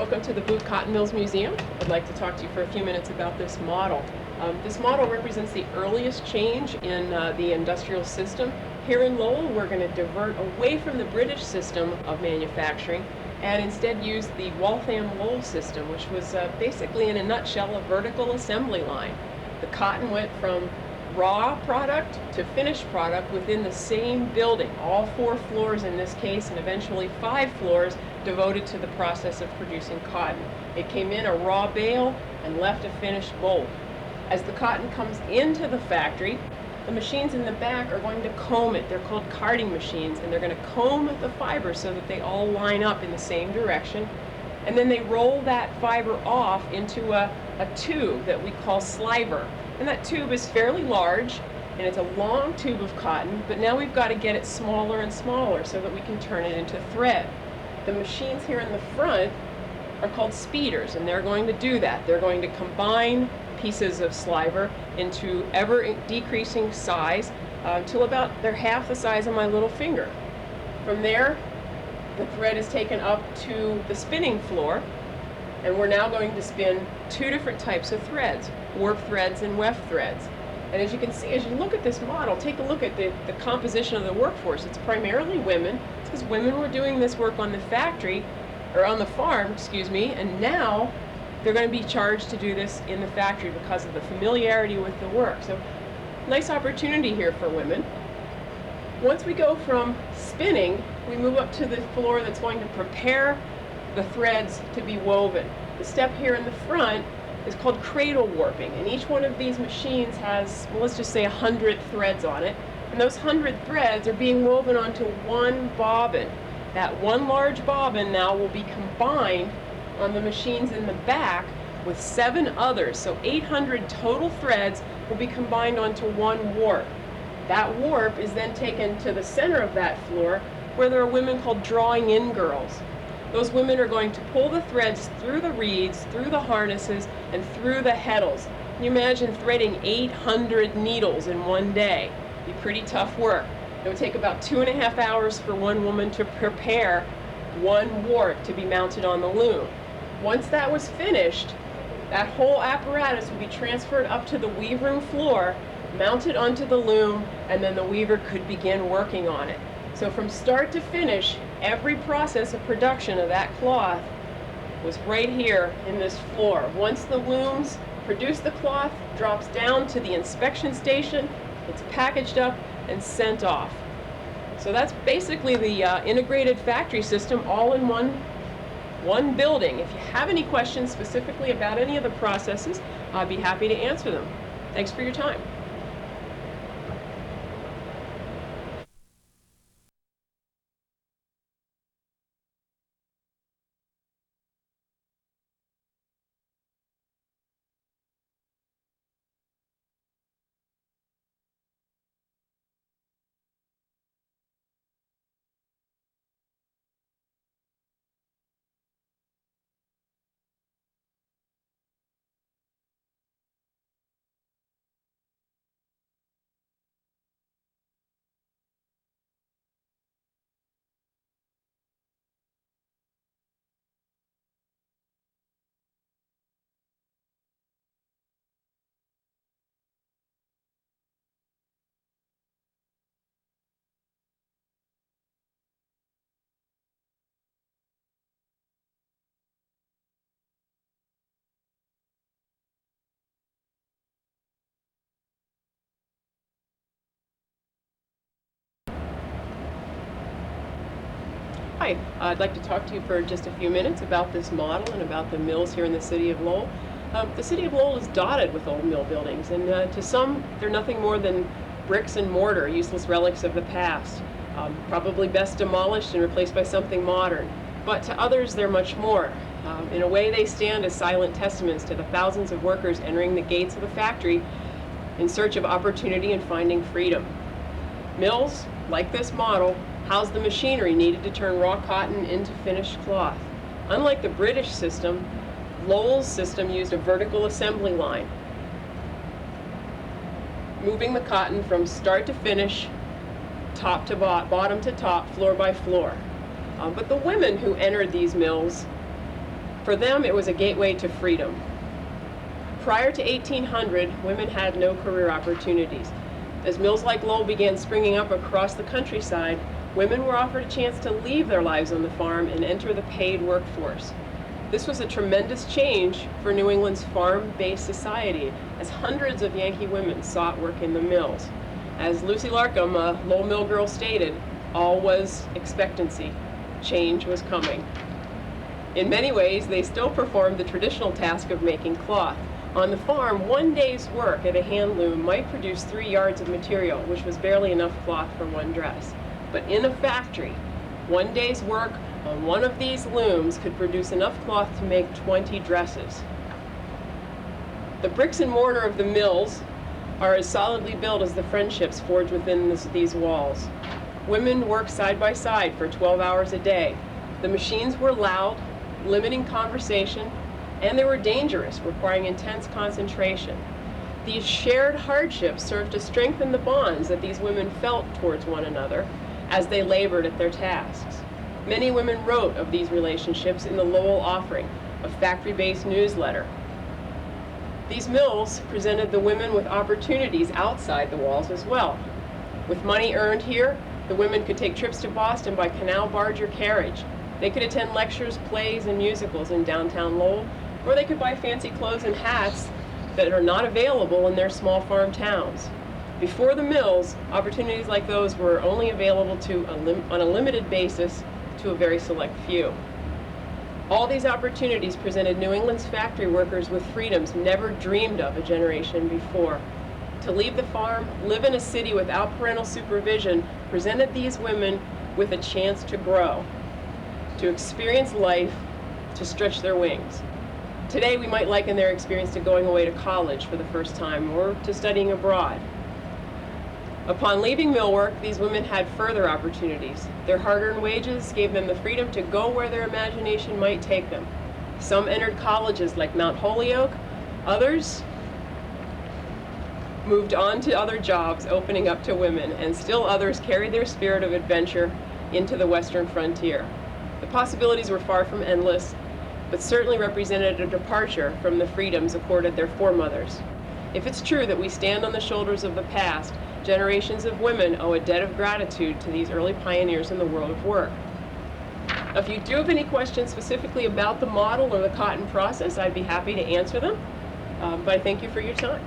Welcome to the Boot Cotton Mills Museum. I'd like to talk to you for a few minutes about this model. This model represents the earliest change in the industrial system. Here in Lowell, we're going to divert away from the British system of manufacturing and instead use the Waltham-Lowell system, which was basically, in a nutshell, a vertical assembly line. The cotton went from raw product to finished product within the same building, all 4 floors in this case, and eventually 5 floors devoted to the process of producing cotton. It came in a raw bale and left a finished mold. As the cotton comes into the factory, the machines in the back are going to comb it. They're called carding machines, and they're going to comb the fiber so that they all line up in the same direction. And then they roll that fiber off into a tube that we call sliver. And that tube is fairly large, and it's a long tube of cotton, but now we've got to get it smaller and smaller so that we can turn it into thread. The machines here in the front are called speeders, and they're going to do that. They're going to combine pieces of sliver into ever-decreasing size until about they're half the size of my little finger. From there, the thread is taken up to the spinning floor, and we're now going to spin 2 different types of threads, warp threads and weft threads. And as you can see, as you look at this model, take a look at the composition of the workforce. It's primarily women. It's because women were doing this work on the factory, or on the farm, excuse me, and now they're going to be charged to do this in the factory because of the familiarity with the work. So, nice opportunity here for women. Once we go from spinning, we move up to the floor that's going to prepare the threads to be woven. The step here in the front is called cradle warping, and each one of these machines has, well, let's just say 100 threads on it, and those 100 threads are being woven onto one bobbin. That one large bobbin now will be combined on the machines in the back with 7 others, so 800 total threads will be combined onto one warp. That warp is then taken to the center of that floor where there are women called drawing in girls. Those women are going to pull the threads through the reeds, through the harnesses, and through the heddles. Can you imagine threading 800 needles in one day? It'd be pretty tough work. It would take about 2.5 hours for one woman to prepare one warp to be mounted on the loom. Once that was finished, that whole apparatus would be transferred up to the weave room floor, mounted onto the loom, and then the weaver could begin working on it. So from start to finish, every process of production of that cloth was right here in this floor. Once the looms produce the cloth, drops down to the inspection station, it's packaged up and sent off. So that's basically the integrated factory system all in one building. If you have any questions specifically about any of the processes, I'd be happy to answer them. Thanks for your time. Hi, I'd like to talk to you for just a few minutes about this model and about the mills here in the city of Lowell. The city of Lowell is dotted with old mill buildings, and to some, they're nothing more than bricks and mortar, useless relics of the past, probably best demolished and replaced by something modern. But to others, they're much more. In a way, they stand as silent testaments to the thousands of workers entering the gates of the factory in search of opportunity and finding freedom. Mills, like this model, house the machinery needed to turn raw cotton into finished cloth. Unlike the British system, Lowell's system used a vertical assembly line, moving the cotton from start to finish, top to bottom to top, floor by floor. But the women who entered these mills For them, it was a gateway to freedom. Prior to 1800, women had no career opportunities. As mills like Lowell began springing up across the countryside, women were offered a chance to leave their lives on the farm and enter the paid workforce. This was a tremendous change for New England's farm-based society, as hundreds of Yankee women sought work in the mills. As Lucy Larcom, a Lowell mill girl, stated, all was expectancy. Change was coming. In many ways, they still performed the traditional task of making cloth. On the farm, one day's work at a hand loom might produce 3 yards of material, which was barely enough cloth for one dress. But in a factory, one day's work on one of these looms could produce enough cloth to make 20 dresses. The bricks and mortar of the mills are as solidly built as the friendships forged within these walls. Women worked side by side for 12 hours a day. The machines were loud, limiting conversation, and they were dangerous, requiring intense concentration. These shared hardships served to strengthen the bonds that these women felt towards one another as they labored at their tasks. Many women wrote of these relationships in the Lowell Offering, a factory-based newsletter. These mills presented the women with opportunities outside the walls as well. With money earned here, the women could take trips to Boston by canal barge or carriage. They could attend lectures, plays, and musicals in downtown Lowell, or they could buy fancy clothes and hats that are not available in their small farm towns. Before the mills, opportunities like those were only available on a limited basis to a very select few. All these opportunities presented New England's factory workers with freedoms never dreamed of a generation before. To leave the farm, live in a city without parental supervision, presented these women with a chance to grow, to experience life, to stretch their wings. Today, we might liken their experience to going away to college for the first time or to studying abroad. Upon leaving millwork, these women had further opportunities. Their hard-earned wages gave them the freedom to go where their imagination might take them. Some entered colleges like Mount Holyoke, others moved on to other jobs opening up to women, and still others carried their spirit of adventure into the western frontier. The possibilities were far from endless, but certainly represented a departure from the freedoms accorded their foremothers. If it's true that we stand on the shoulders of the past, generations of women owe a debt of gratitude to these early pioneers in the world of work. If you do have any questions specifically about the model or the cotton process, I'd be happy to answer them, but I thank you for your time.